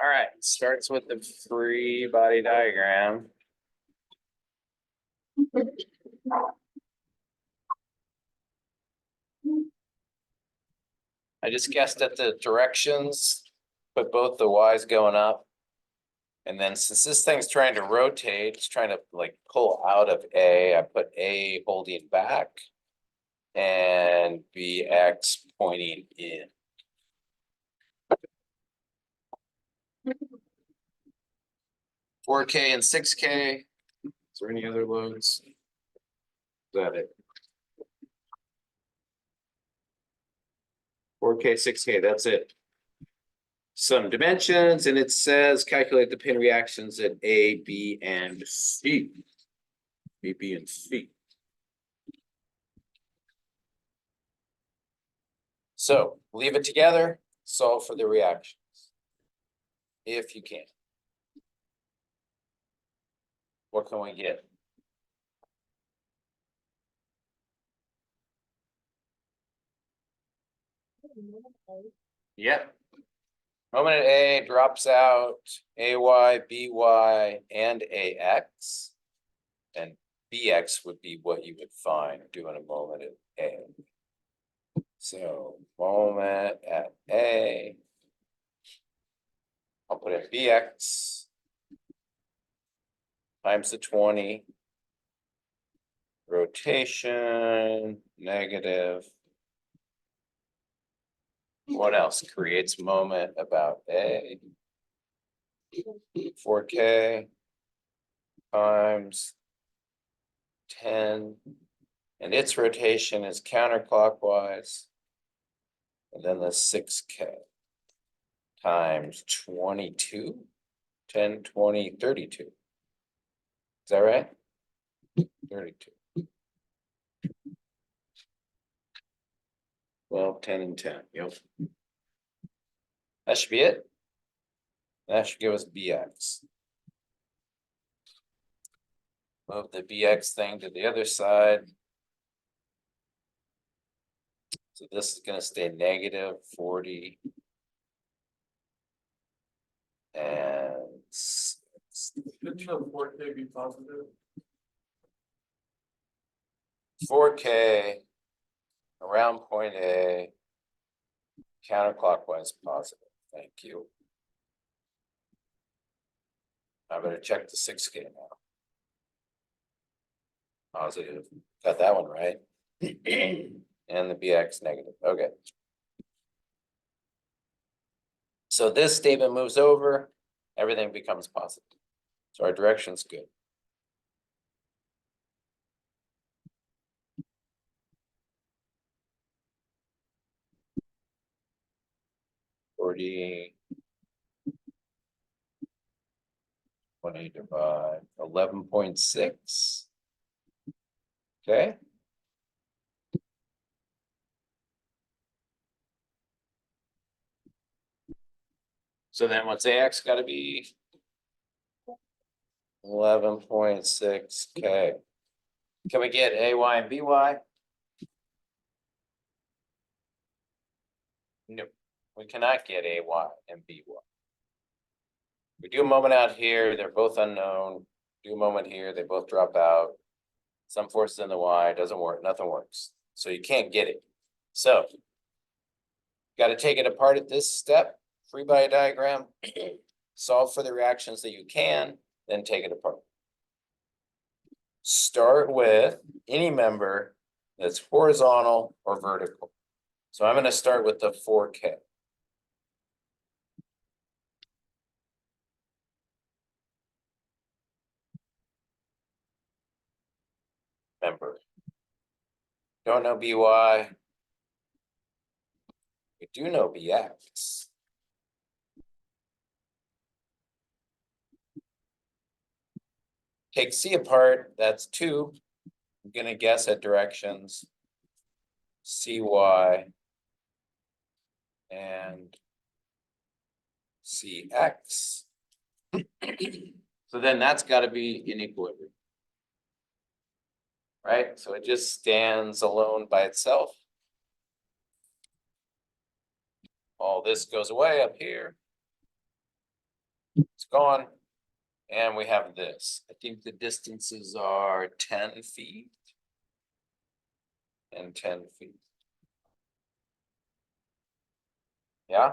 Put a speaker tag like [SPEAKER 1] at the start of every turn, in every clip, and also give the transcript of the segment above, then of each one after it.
[SPEAKER 1] All right, starts with the free body diagram. I just guessed at the directions, put both the Y's going up. And then since this thing's trying to rotate, it's trying to like pull out of A, I put A holding back and BX pointing in. $4K and $6K. Is there any other loads? Is that it? $4K, $6K, that's it. Some dimensions, and it says calculate the pin reactions at A, B, and C. A, B, and C. So leave it together, solve for the reactions. If you can. What can we get? Yep. Moment at A drops out AY, BY, and AX. And BX would be what you would find doing a moment at A. So moment at A. I'll put in BX times the 20. Rotation, negative. What else creates moment about A? 4K times 10, and its rotation is counterclockwise. And then the 6K times 22, 10, 20, 32. Is that right? 32. 12, 10, and 10. Yep. That should be it. That should give us BX. Move the BX thing to the other side. So this is going to stay negative 40. And 6.
[SPEAKER 2] Shouldn't the 4K be positive?
[SPEAKER 1] 4K around point A, counterclockwise positive. Thank you. I better check the 6K now. Positive. Got that one right. And the BX negative. Okay. So this statement moves over, everything becomes positive. So our direction's good. $40, 20 divided 11.6. Okay. So then what's AX got to be? 11.6K. Can we get AY and BY? No, we cannot get AY and BY. We do a moment out here, they're both unknown. Do a moment here, they both drop out. Some forces in the Y, doesn't work, nothing works. So you can't get it. So, got to take it apart at this step, free body diagram, solve for the reactions that you can, then take it apart. Start with any member that's horizontal or vertical. So I'm going to start with the 4K. Member. Don't know BY. We do know BX. Take C apart, that's 2. I'm going to guess at directions CY and CX. So then that's got to be in equilibrium. Right? So it just stands alone by itself. All this goes away up here. It's gone. And we have this. I think the distances are 10 feet. And 10 feet. Yeah.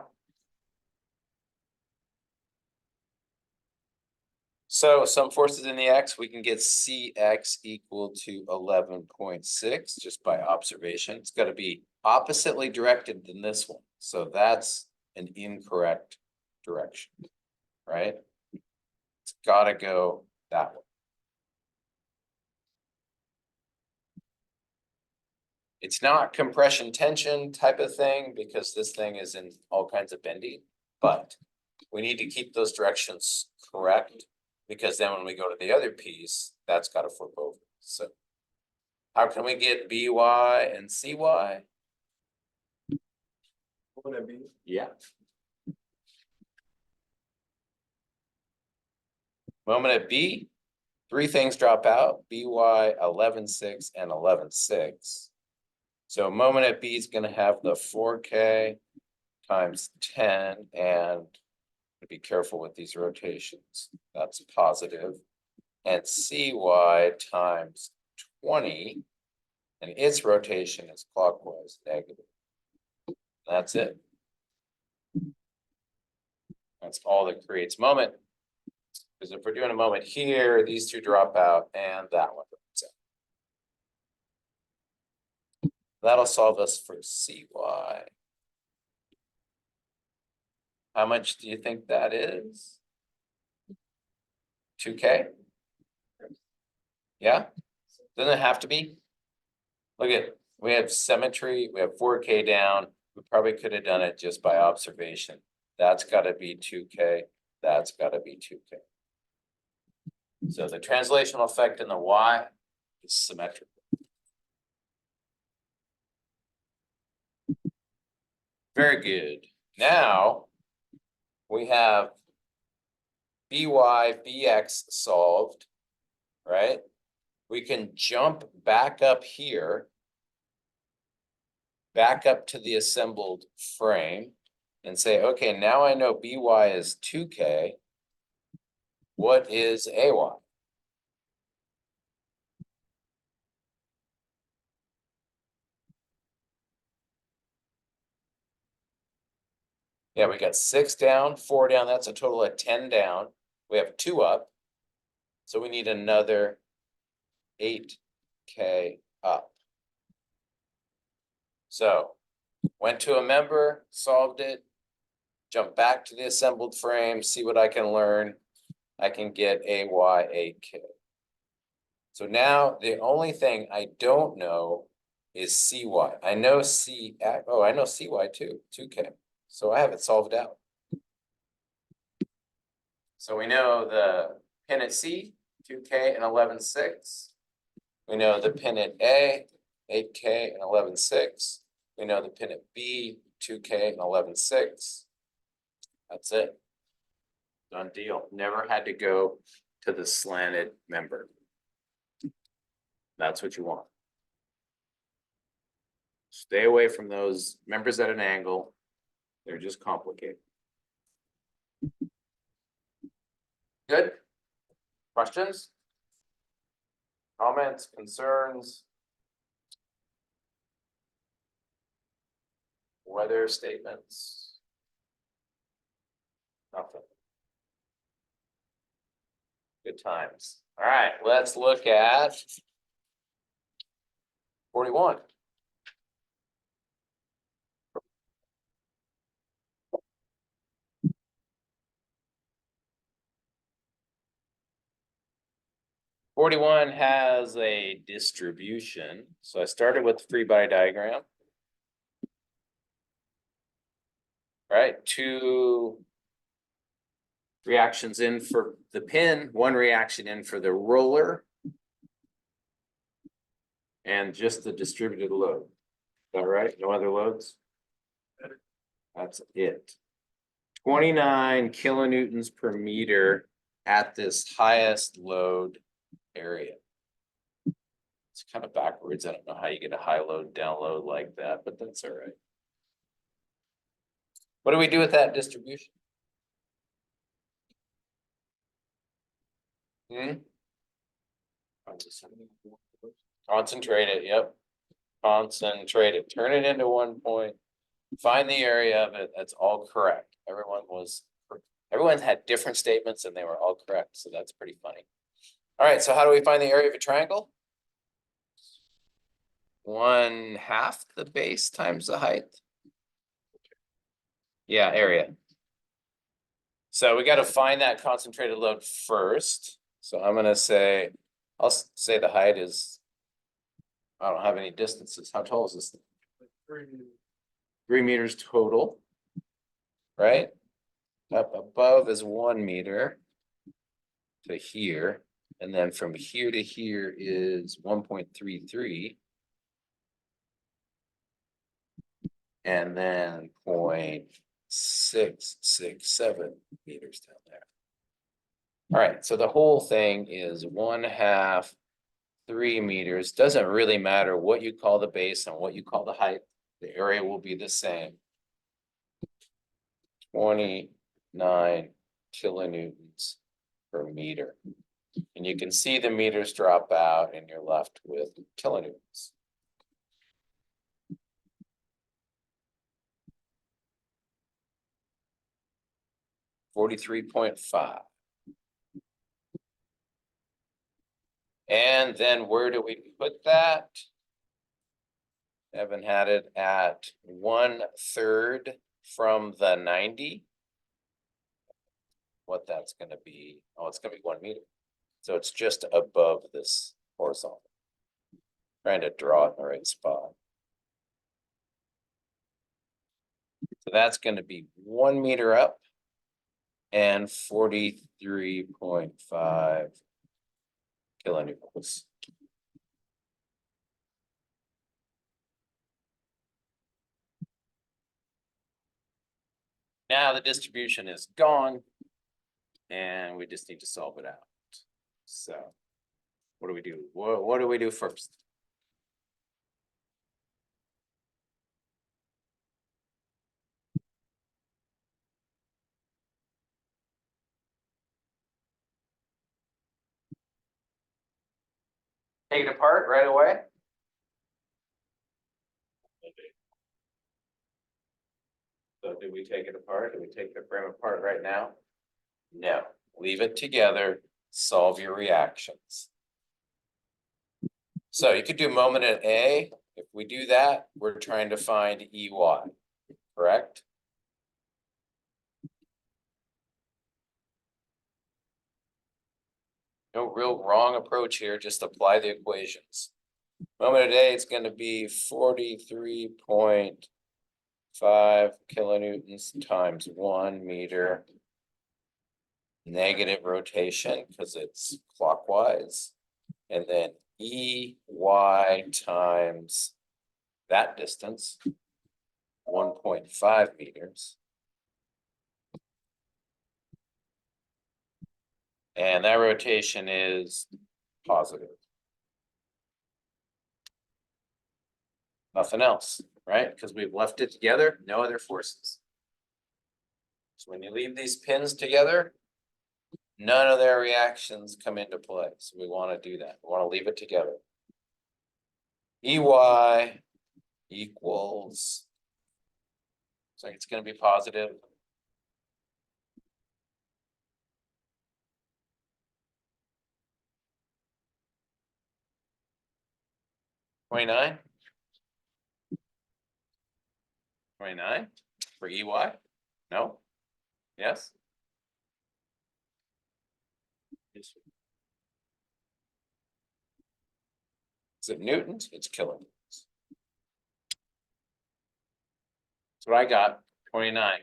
[SPEAKER 1] So some forces in the X, we can get CX equal to 11.6 just by observation. It's got to be oppositely directed than this one. So that's an incorrect direction, right? It's got to go that way. It's not compression tension type of thing because this thing is in all kinds of bending, but we need to keep those directions correct because then when we go to the other piece, that's got to flip over. So how can we get BY and CY?
[SPEAKER 2] What would that be?
[SPEAKER 1] Yeah. Moment at B, three things drop out, BY 11.6 and 11.6. So moment at B is going to have the 4K times 10 and be careful with these rotations. That's positive. And CY times 20 and its rotation is clockwise negative. That's it. That's all that creates moment. Because if we're doing a moment here, these two drop out and that one drops out. That'll solve us for CY. How much do you think that is? 2K? Yeah? Doesn't it have to be? Look at, we have symmetry, we have 4K down. We probably could have done it just by observation. That's gotta be 2K, that's gotta be 2K. So the translational effect in the Y is symmetrical. Very good. Now we have BY, BX solved, right? We can jump back up here, back up to the assembled frame and say, okay, now I know BY is 2K. What is AY? Yeah, we got 6 down, 4 down. That's a total of 10 down. We have 2 up. So we need another 8K up. So went to a member, solved it, jump back to the assembled frame, see what I can learn. I can get AY, 8K. So now the only thing I don't know is CY. I know I know CY too, 2K. So I have it solved out. So we know the pin at C, 2K and 11.6. We know the pin at A, 8K and 11.6. We know the pin at B, 2K and 11.6. That's it. Done deal. Never had to go to the slanted member. That's what you want. Stay away from those members at an angle. They're just complicated. Good. Questions? Comments, concerns? Weather statements? Nothing. Good times. All right, let's look at 41. Forty-one has a distribution. So I started with the free body diagram. Right, 2 reactions in for the pin, 1 reaction in for the roller. And just the distributed load. Is that right? No other loads? That's it. 29 kilonewtons per meter at this highest load area. It's kind of backwards. I don't know how you get a high load down load like that, but that's all right. What do we do with that distribution? Hmm? Concentrate it, yep. Concentrate it, turn it into 1 point. Find the area of it, that's all correct. Everyone had different statements and they were all correct, so that's pretty funny. All right, so how do we find the area of a triangle? 1/2 the base times the height. Yeah, area. So we gotta find that concentrated load first. So I'm gonna say, I'll say the height is. I don't have any distances. How tall is this thing? 3 meters total. Right? Up above is 1 meter. To here, and then from here to here is 1.33. And then 0.667 meters down there. All right, so the whole thing is 1/2, 3 meters. Doesn't really matter what you call the base and what you call the height. The area will be the same. 29 kilonewtons per meter. And you can see the meters drop out and you're left with kilonewtons. $43.5. And then where do we put that? Evan had it at 1/3 from the 90. What that's gonna be, oh, it's gonna be 1 meter. So it's just above this horizontal. Trying to draw it in the right spot. So that's gonna be 1 meter up and 43.5 kilonewtons. Now the distribution is gone. And we just need to solve it out. So what do we do? What do we do first? Take it apart right away? So do we take it apart? Do we take the frame apart right now? No, leave it together, solve your reactions. So you could do moment at A. If we do that, we're trying to find EY, correct? No real wrong approach here, just apply the equations. Moment at A, it's gonna be 43.5 kilonewtons times 1 meter. Negative rotation because it's clockwise. And then EY times that distance, 1.5 meters. And that rotation is positive. Nothing else, right? Because we've left it together, no other forces. So when you leave these pins together, none of their reactions come into play. So we want to do that. We want to leave it together. EY equals, so it's going to be positive. $29 for EY? No? Yes? Is it newtons? It's kilonewtons. That's what I got, 29.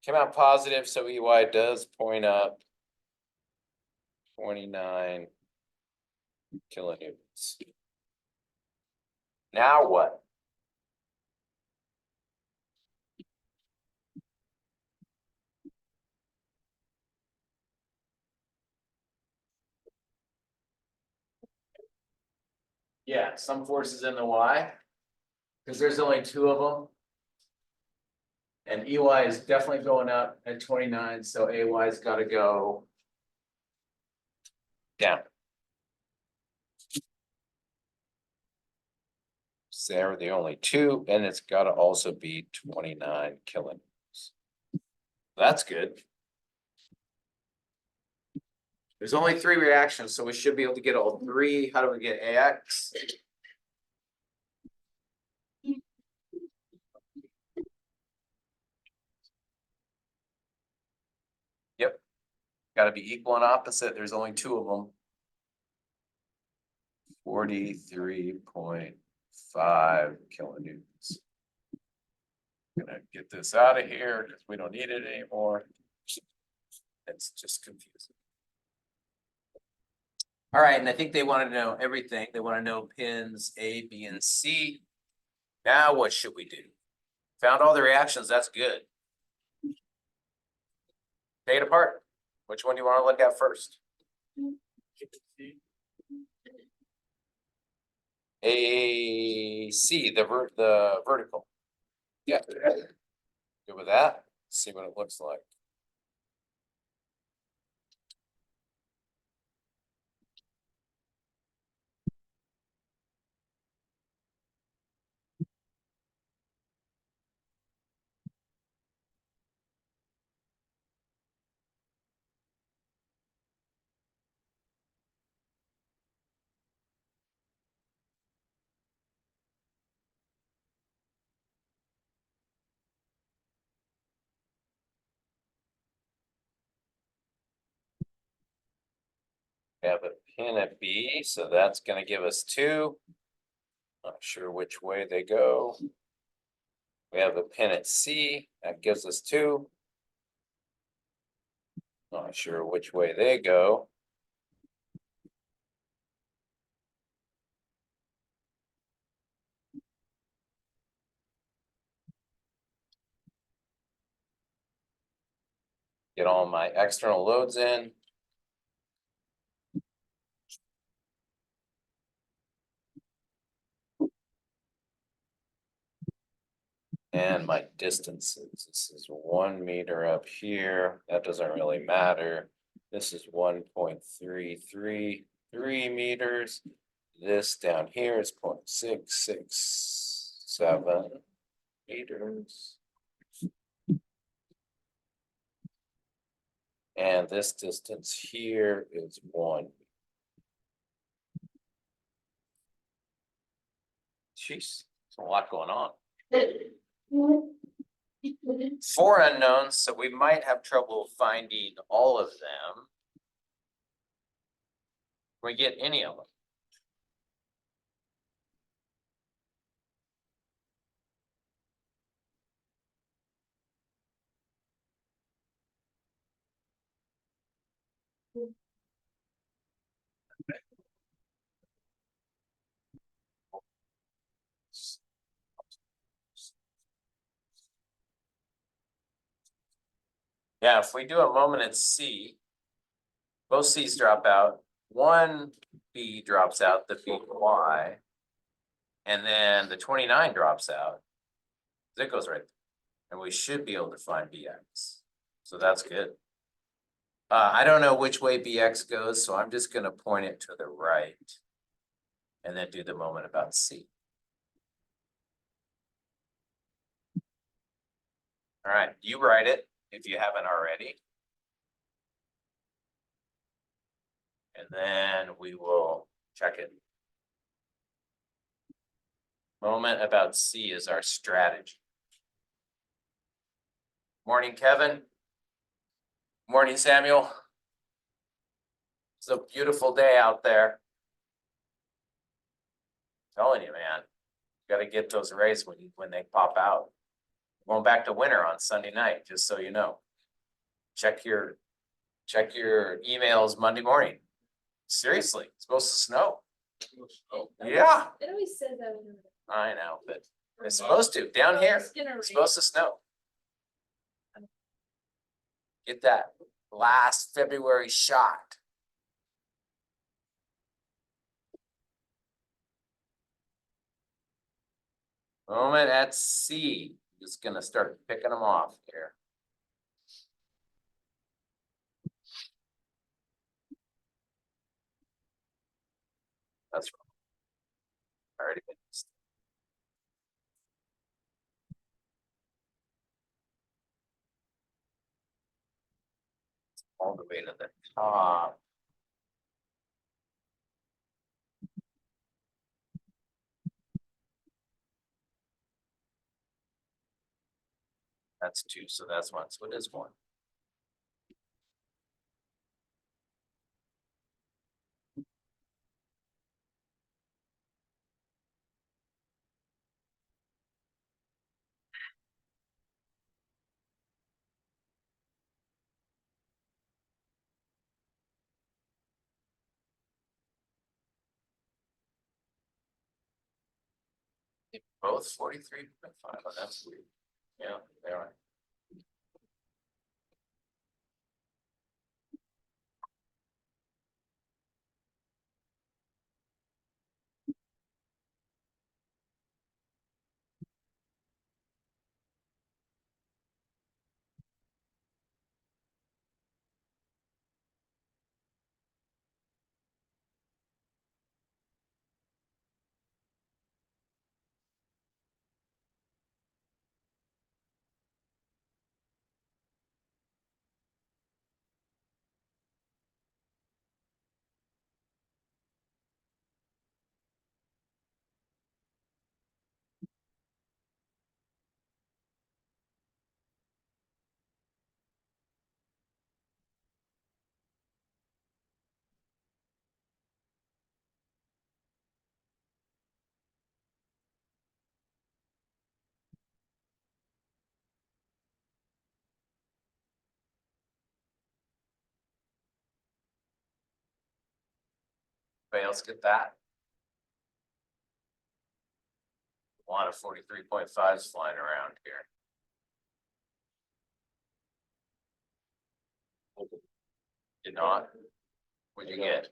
[SPEAKER 1] Came out positive, so EY does point up 29 kilonewtons. Now what? Yeah, some forces in the Y, because there's only 2 of them. And EY is definitely going up at 29, so AY's gotta go down. So they're the only two, and it's gotta also be 29 kilonewtons. That's good. There's only 3 reactions, so we should be able to get all 3. How do we get AX? Yep. Gotta be equal and opposite. There's only 2 of them. 43.5 kilonewtons. Gonna get this out of here because we don't need it anymore. It's just confusing. All right, and I think they want to know everything. They want to know pins A, B, and C. Now what should we do? Found all the reactions, that's good. Take it apart. Which one do you want to look at first? AC, the vertical. Yeah. Good with that. See what it looks like. We have a pin at B, so that's gonna give us 2. Not sure which way they go. We have a pin at C, that gives us 2. Not sure which way they go. Get all my external loads in. And my distances. This is 1 meter up here. That doesn't really matter. This is 1.333 meters. This down here is 0.667 meters. And this distance here is 1. Jeez, there's a lot going on. 4 unknowns, so we might have trouble finding all of them. We get any of them. Yeah, if we do a moment at C, both C's drop out, 1 B drops out, the BY, and then the 29 drops out. It goes right there. And we should be able to find BX. So that's good. I don't know which way BX goes, so I'm just gonna point it to the right. And then do the moment about C. All right, you write it if you haven't already. And then we will check it. Moment about C is our strategy. Morning, Kevin. Morning, Samuel. It's a beautiful day out there. I'm telling you, man, you gotta get those rays when they pop out. Going back to winter on Sunday night, just so you know. Check your emails Monday morning. Seriously, it's supposed to snow. Yeah,
[SPEAKER 3] It always says that.
[SPEAKER 1] I know, but it's supposed to. Down here, it's supposed to snow. Get that last February shot. Moment at C. Just gonna start picking them off here. That's wrong. I already missed. All the way to the top. That's 2, so that's 1, so it is 1. Both 43.5, oh, that's weird. Yeah, they are. Anybody else get that? A lot of 43.5s flying around here. Did not? What'd you get?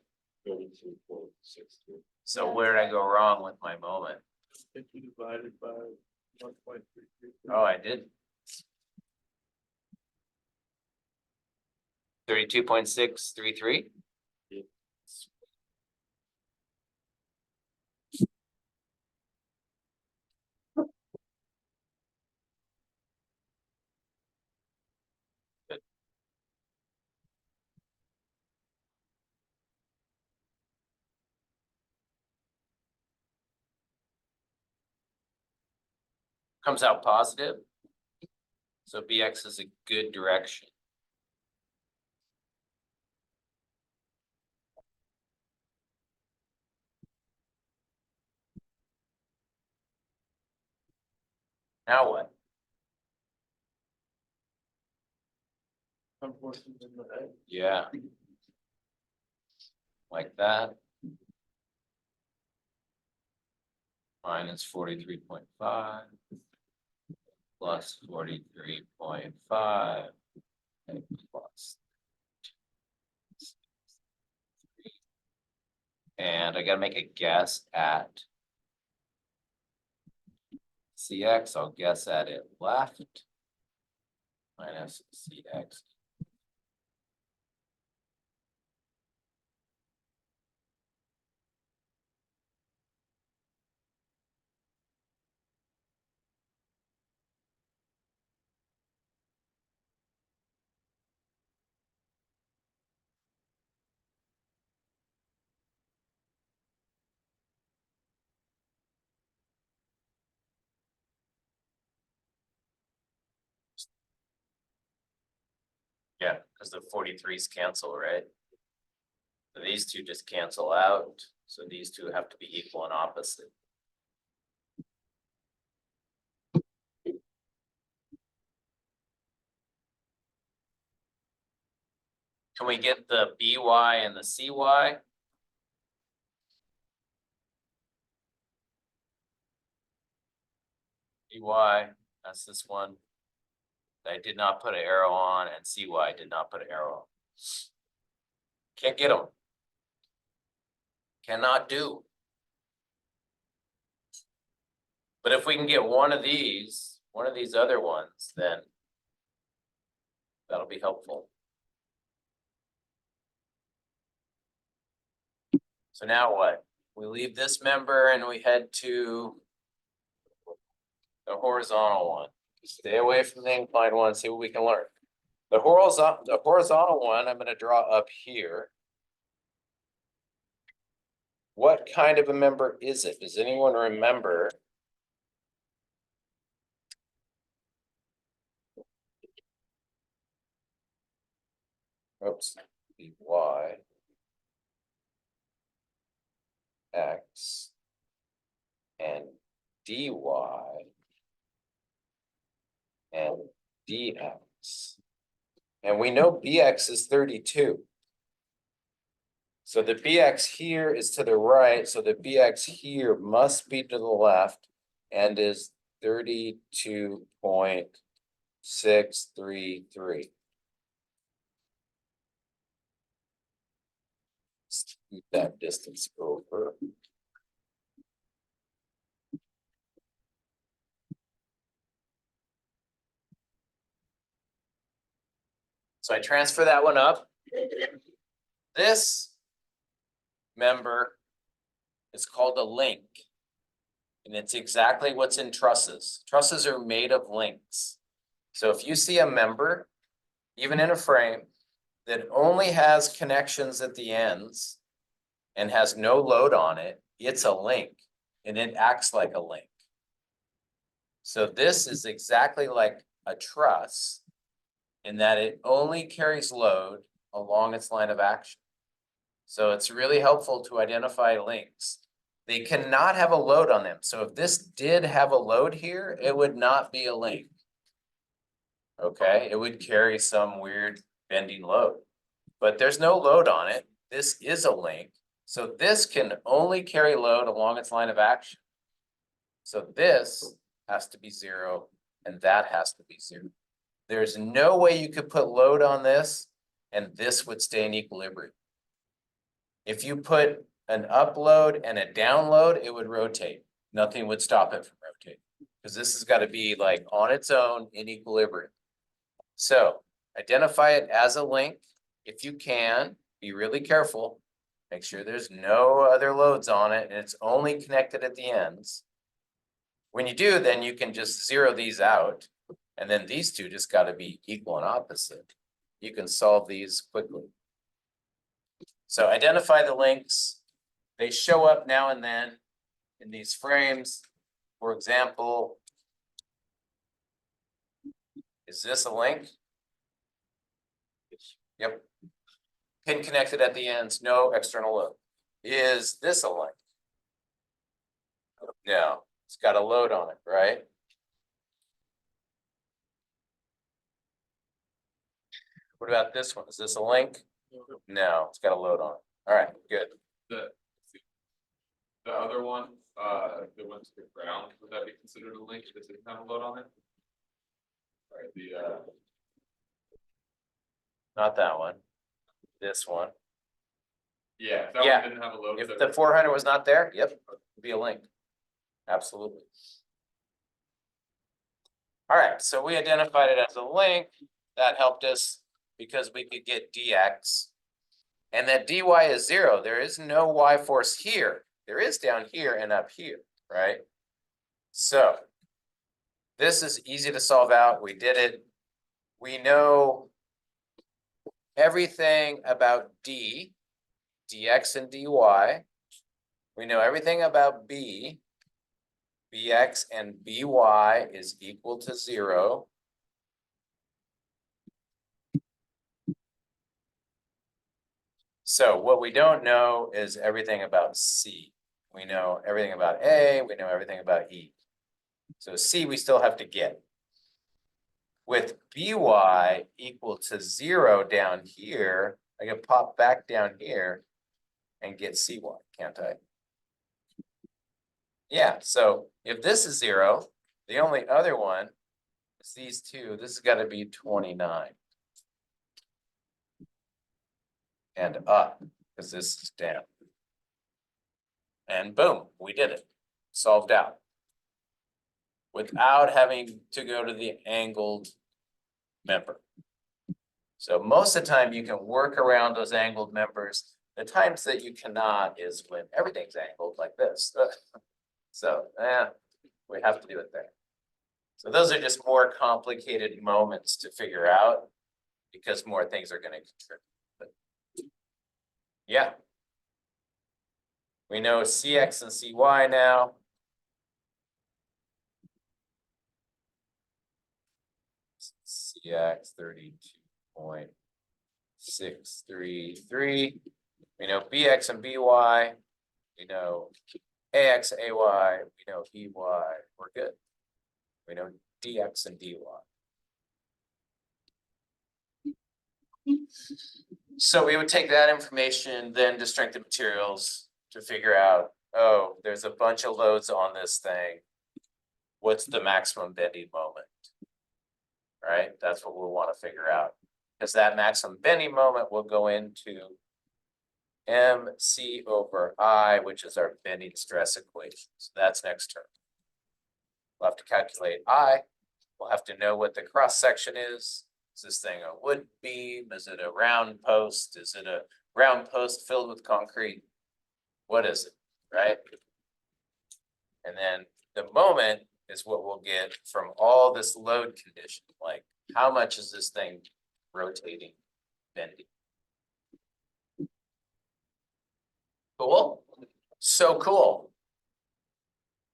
[SPEAKER 2] 32.62.
[SPEAKER 1] So where did I go wrong with my moment?
[SPEAKER 2] 50 divided by 1.33.
[SPEAKER 1] Oh, I did. 32.633. Comes out positive. So BX is a good direction. Now what?
[SPEAKER 2] Unfortunately, in the head.
[SPEAKER 1] Yeah. Like that. Minus 43.5. Plus 43.5. And plus. And I gotta make a guess at CX. I'll guess at it left. Minus CX. Yeah, because the 43s cancel, right? So these two just cancel out. So these two have to be equal and opposite. Can we get the BY and the CY? BY, that's this one. I did not put an arrow on, and CY did not put an arrow on. Can't get them. Cannot do. But if we can get one of these, one of these other ones, then that'll be helpful. So now what? We leave this member and we head to the horizontal one. Stay away from the inclined one, see what we can learn. The horizontal one, I'm gonna draw up here. What kind of a member is it? Does anyone remember? Oops, y, x, and dy, and dx. And we know bx is 32. So the bx here is to the right, so the bx here must be to the left and is 32.633. Scoot that distance over. So I transfer that one up. This member is called a link. And it's exactly what's in trusses. Trusses are made of links. So if you see a member, even in a frame, that only has connections at the ends and has no load on it, it's a link and it acts like a link. So this is exactly like a truss in that it only carries load along its line of action. So it's really helpful to identify links. They cannot have a load on them. So if this did have a load here, it would not be a link. Okay, it would carry some weird bending load, but there's no load on it. This is a link. So this can only carry load along its line of action. So this has to be 0 and that has to be 0. There's no way you could put load on this and this would stay in equilibrium. If you put an upload and a download, it would rotate. Nothing would stop it from rotating because this has got to be like on its own in equilibrium. So identify it as a link. If you can, be really careful. Make sure there's no other loads on it and it's only connected at the ends. When you do, then you can just zero these out. And then these two just got to be equal and opposite. You can solve these quickly. So identify the links. They show up now and then in these frames. For example, is this a link? Yep. Pin connected at the ends, no external load. Is this a link? No, it's got a load on it, right? What about this one? Is this a link? No, it's got a load on it. All right, good.
[SPEAKER 3] The other one, that went to the ground, would that be considered a link? Does it have a load on it? Right,
[SPEAKER 1] Not that one. This one.
[SPEAKER 3] yeah, if that
[SPEAKER 1] Yeah,
[SPEAKER 3] one didn't have a load.
[SPEAKER 1] If the 400 was not there, yep, it'd be a link. Absolutely. All right, so we identified it as a link. That helped us because we could get dx. And that dy is 0. There is no y force here. There is down here and up here, right? So this is easy to solve out. We did it. We know everything about dx and dy. We know everything about bx and by is equal to 0. So what we don't know is everything about C. We know everything about A, we know everything about E. So C we still have to get. With by equal to 0 down here, I can pop back down here and get cy, can't I? Yeah, so if this is 0, the only other one is these two. This has got to be 29. And up, because this is down. And boom, we did it. Solved out. without having to go to the angled member. So most of the time you can work around those angled members. The times that you cannot is when everything's angled like this. So, we have to do it there. So those are just more complicated moments to figure out because more things are gonna contribute. But yeah. We know CX and CY now. CX 32.633. We know BX and BY. We know AX, AY. We know EY. We're good. We know DX and DY. So we would take that information then to strength of materials to figure out, oh, there's a bunch of loads on this thing. What's the maximum bending moment? Right? That's what we'll want to figure out. Because that maximum bending moment will go into MC over I, which is our bending stress equation. So that's next term. We'll have to calculate I. We'll have to know what the cross section is. Is this thing a wood beam? Is it a round post? Is it a round post filled with concrete? What is it, right? And then the moment is what we'll get from all this load condition, like how much is this thing rotating, bending? Cool, so cool.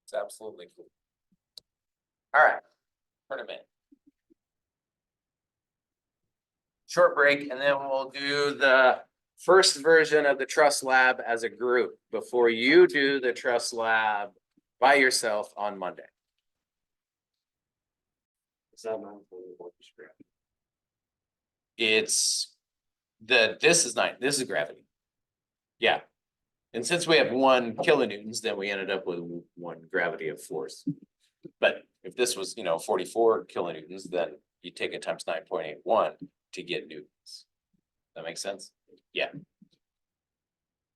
[SPEAKER 1] It's absolutely cool. All right, turn a minute. Short break, and then we'll do the first version of the Trust Lab as a group before you do the Trust Lab by yourself on Monday.
[SPEAKER 2] Is that not for the orchestra?
[SPEAKER 1] It's this is gravity. Yeah. And since we have 1 kilonewtons, then we ended up with 1 gravity of force. But if this was, 44 kilonewtons, then you take it times 9.81 to get newtons. That makes sense? Yeah.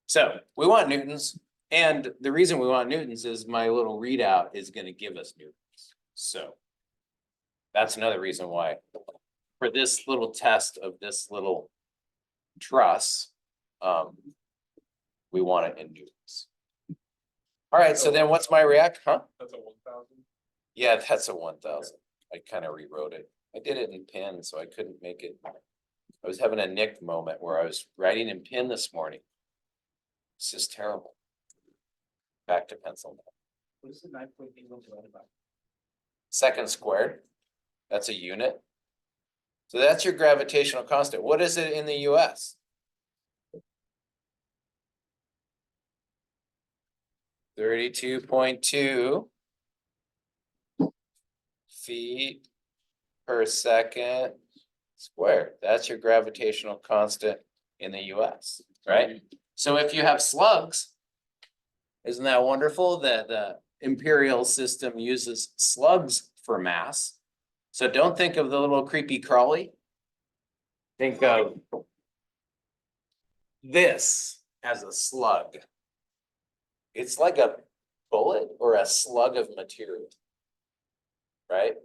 [SPEAKER 1] So we want newtons, and the reason we want newtons is my little readout is going to give us newtons. So that's another reason why for this little test of this little truss, we want it in newtons. All right, so then what's my react, huh?
[SPEAKER 3] That's a 1,000.
[SPEAKER 1] Yeah, that's a 1,000. I kind of rewrote it. I did it in pen, so I couldn't make it. I was having a Nick moment where I was writing in pen this morning. This is terrible. Back to pencil.
[SPEAKER 2] What is the 9.81 divided by?
[SPEAKER 1] Second squared, that's a unit. So that's your gravitational constant. What is it in the US? 32.2 feet per second squared. That's your gravitational constant in the US, right? So if you have slugs, isn't that wonderful that the imperial system uses slugs for mass? So don't think of the little creepy crawly. Think of this as a slug. It's like a bullet or a slug of material, right?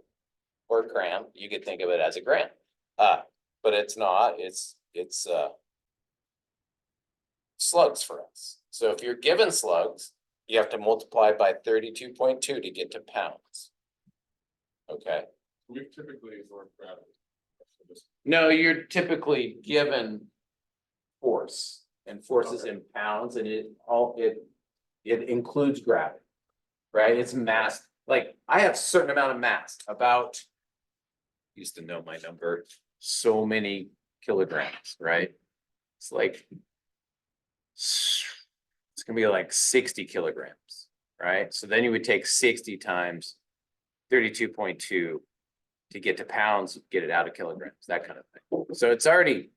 [SPEAKER 1] Or gram, you could think of it as a gram. But it's not, it's slugs for us. So if you're given slugs, you have to multiply by 32.2 to get to pounds. Okay.
[SPEAKER 3] We've typically ignored gravity.
[SPEAKER 1] No, you're typically given force, and force is in pounds, and it includes gravity, right? It's mass. Like I have a certain amount of mass, about, used to know my number, so many kilograms, right? It's like, it's gonna be like 60 kilograms, right? So then you would take 60 times 32.2 to get to pounds, get it out of kilograms, that kind of thing. So it's already,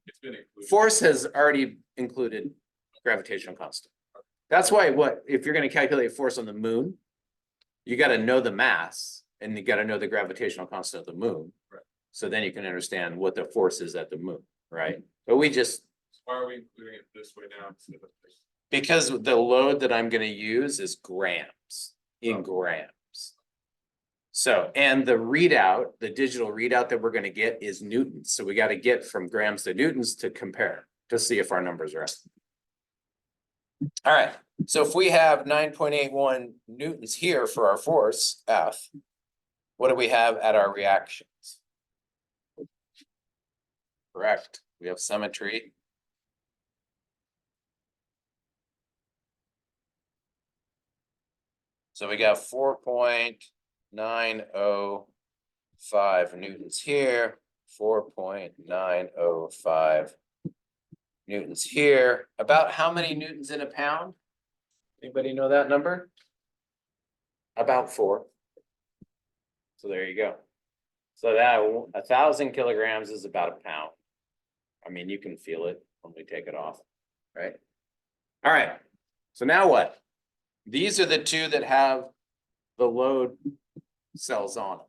[SPEAKER 3] It's been included.
[SPEAKER 1] force has already included gravitational constant. That's why if you're gonna calculate force on the moon, you gotta know the mass and you gotta know the gravitational constant of the moon.
[SPEAKER 3] Right.
[SPEAKER 1] So then you can understand what the force is at the moon, right? But we just,
[SPEAKER 3] Why are we including it this way now instead of this?
[SPEAKER 1] because the load that I'm gonna use is grams, in grams. So, and the readout, the digital readout that we're gonna get is newtons. So we gotta get from grams to newtons to compare, to see if our numbers are right. All right, so if we have 9.81 newtons here for our force F, what do we have at our reactions? Correct, we have symmetry. So we got 4.905 newtons here, 4.905 newtons here. About how many newtons in a pound? Anybody know that number? About 4. So there you go. So that 1,000 kilograms is about a pound. I mean, you can feel it when we take it off, right? All right, so now what? These are the two that have the load cells on them.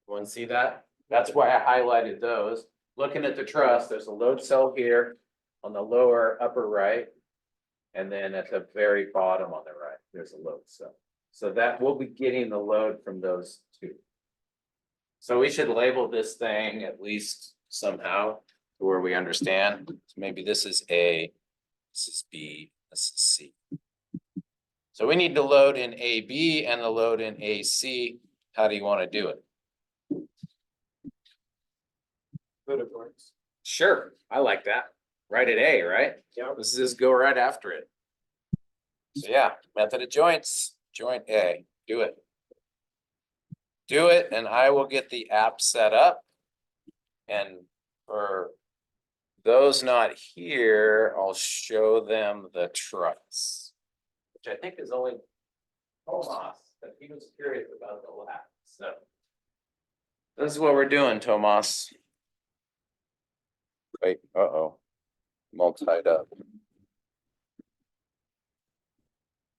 [SPEAKER 1] Want to see that? That's why I highlighted those. Looking at the truss, there's a load cell here on the lower upper right. And then at the very bottom on the right, there's a load cell. So that we'll be getting the load from those two. So we should label this thing at least somehow to where we understand. So maybe this is A, this is B, this is C. So we need to load in AB and the load in AC. How do you want to do it? Sure, I like that. Right at A, right? Yeah. Let's just go right after it. So yeah, method of joints, joint A, do it. Do it, and I will get the app set up. And for those not here, I'll show them the truss, which I think is only Tomas, but he was curious about the lap, so. This is what we're doing, Tomas. Wait, uh-oh. I'm all tied up.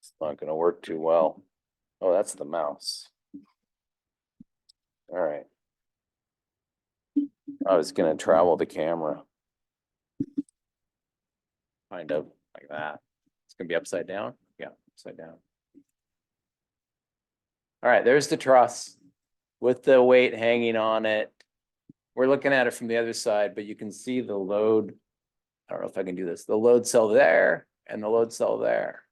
[SPEAKER 1] It's not gonna work too well. Oh, that's the mouse. All right. I was gonna travel the camera. Kind of like that. It's gonna be upside down. Yeah, upside down. All right, there's the truss with the weight hanging on it. We're looking at it from the other side, but you can see the load. I don't know if I can do this. The load cell there and the load cell there.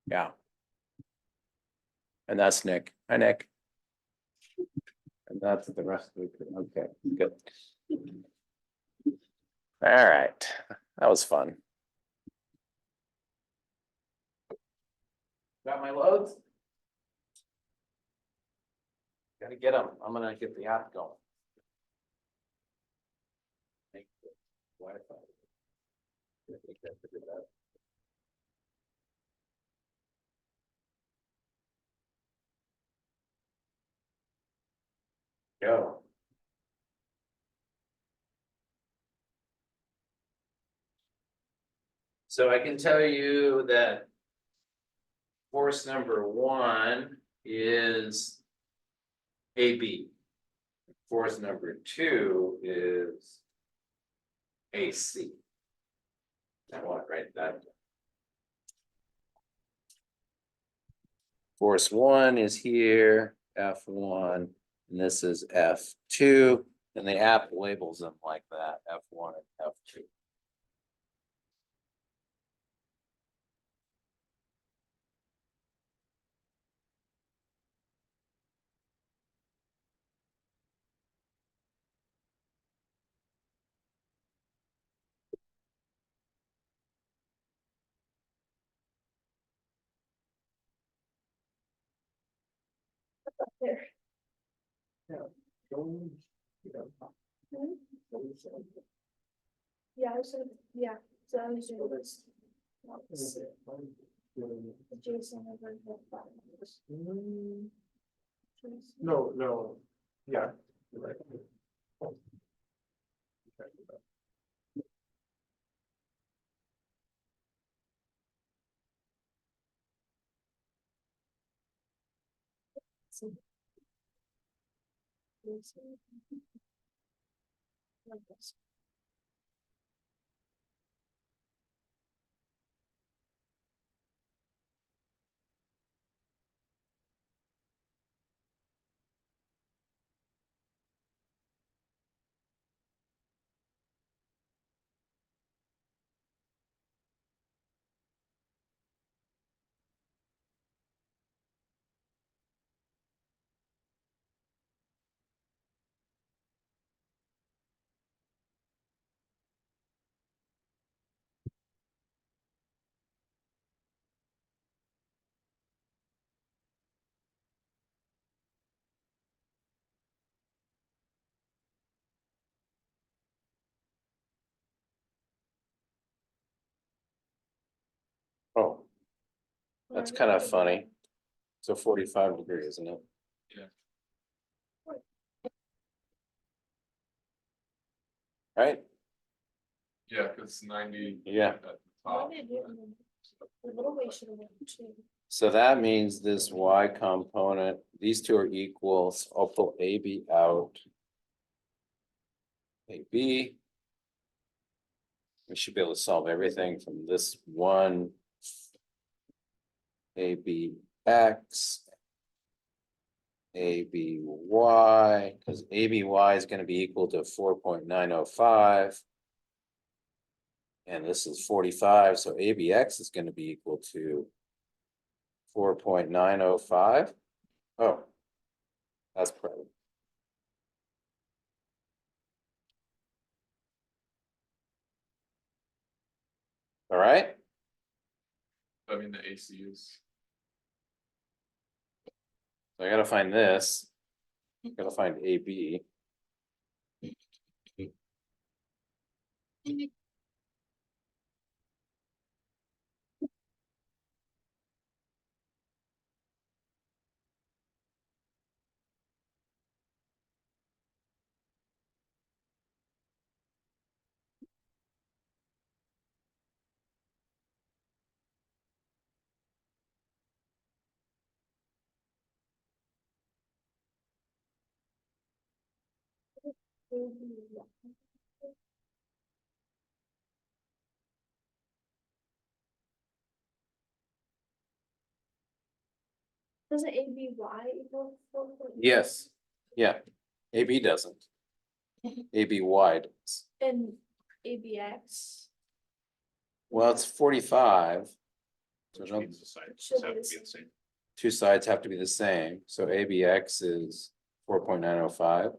[SPEAKER 1] Yeah. And that's Nick. Hi, Nick. And that's the rest of it. Okay, good. All right, that was fun. Got my loads? Gotta get them. I'm gonna get the app going. Wi-Fi. I think I figured that. Go. So I can tell you that force number 1 is AB. Force number 2 is AC. That one, right? That. Force 1 is here, F1, and this is F2, and the app labels them like that, F1 and F2.
[SPEAKER 4] There. Yeah, I should, yeah, so I'm just doing this. Jason over the bottom.
[SPEAKER 2] No, no, yeah. You're right.
[SPEAKER 1] That's kind of funny. So 45 degrees, isn't it?
[SPEAKER 3] Yeah.
[SPEAKER 1] Right?
[SPEAKER 3] Yeah, cause 90.
[SPEAKER 1] Yeah.
[SPEAKER 3] At the
[SPEAKER 4] Why
[SPEAKER 3] top.
[SPEAKER 4] did it? The little way should have went too.
[SPEAKER 1] So that means this y component, these two are equals. I'll pull AB out. AB. We should be able to solve everything from this one. ABX. ABY, because ABY is going to be equal to 4.905. And this is 45, so ABX is going to be equal to 4.905. Oh, that's probably. All right,
[SPEAKER 3] I mean, the AC is,
[SPEAKER 1] so I gotta find this. Gotta find AB.
[SPEAKER 4] Doesn't ABY equal 4.9?
[SPEAKER 1] Yes, yeah, AB doesn't. ABY does.
[SPEAKER 4] And ABX
[SPEAKER 1] Well, it's 45. So
[SPEAKER 5] Which
[SPEAKER 1] don't-
[SPEAKER 5] means the sides
[SPEAKER 4] Should
[SPEAKER 5] have
[SPEAKER 4] be
[SPEAKER 5] to
[SPEAKER 4] the
[SPEAKER 5] be the same.
[SPEAKER 1] two sides have to be the same, so ABX is 4.905.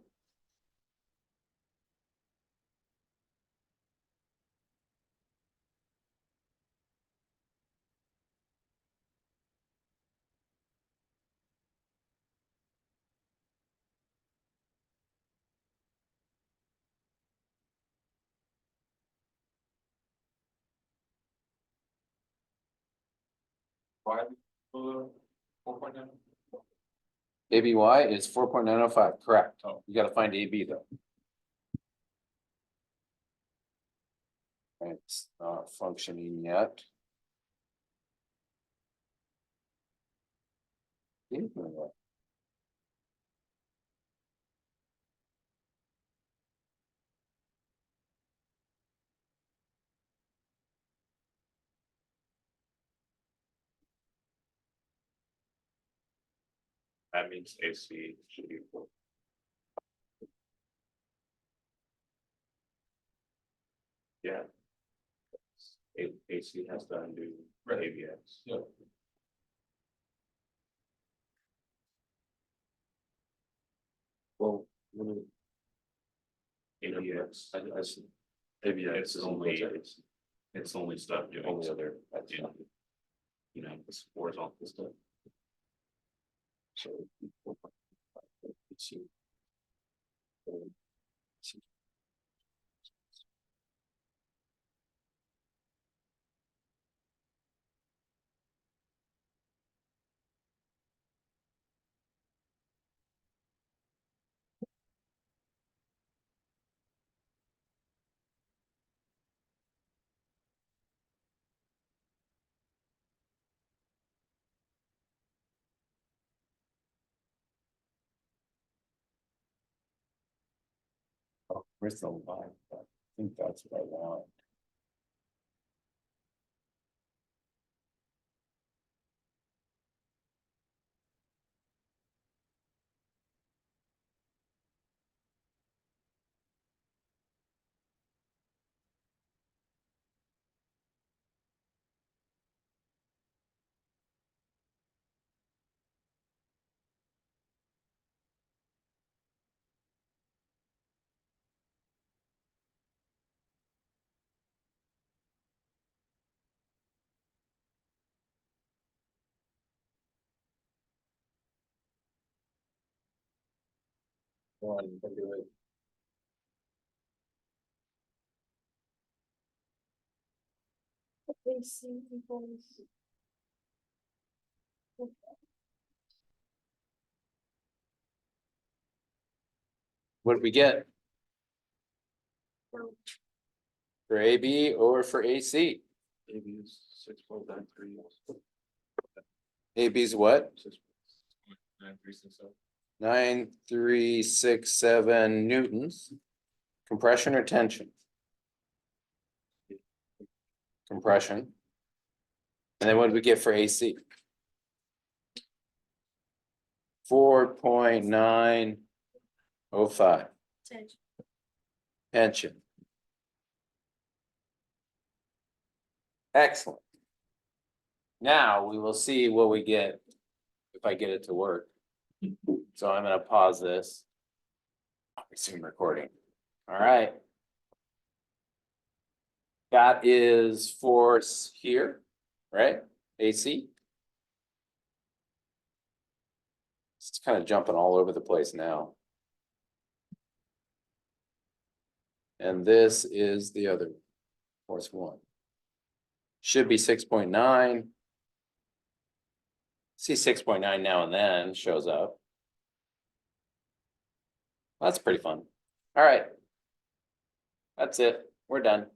[SPEAKER 3] why, 4.9?
[SPEAKER 1] ABY is 4.905, correct.
[SPEAKER 3] Oh.
[SPEAKER 1] You gotta find AB though. It's not functioning yet.
[SPEAKER 5] That means AC should be equal. Yeah. AC has to undo
[SPEAKER 3] Right.
[SPEAKER 5] ABX.
[SPEAKER 3] Yeah.
[SPEAKER 1] Well,
[SPEAKER 5] ABX.
[SPEAKER 1] I see.
[SPEAKER 5] ABX is only, it's only stuff doing.
[SPEAKER 1] Only other, that's
[SPEAKER 5] Yeah.
[SPEAKER 1] not.
[SPEAKER 5] You know, this horizontal stuff.
[SPEAKER 1] So. Let's see. Oh, where's the line? I think that's what I want. One, do it.
[SPEAKER 4] AC equals
[SPEAKER 1] What did we get? For AB or for AC?
[SPEAKER 2] AB is 6.93.
[SPEAKER 1] AB's what?
[SPEAKER 3] 9367.
[SPEAKER 1] 9367 newtons. Compression or tension? Compression. And then what did we get for AC? 4.905 tension. Excellent. Now we will see what we get if I get it to work. So I'm gonna pause this. Resume recording. All right. That is force here, right? AC. It's kind of jumping all over the place now. And this is the other force 1. Should be 6.9. See 6.9 now and then shows up. That's pretty fun. All right. That's it. We're done.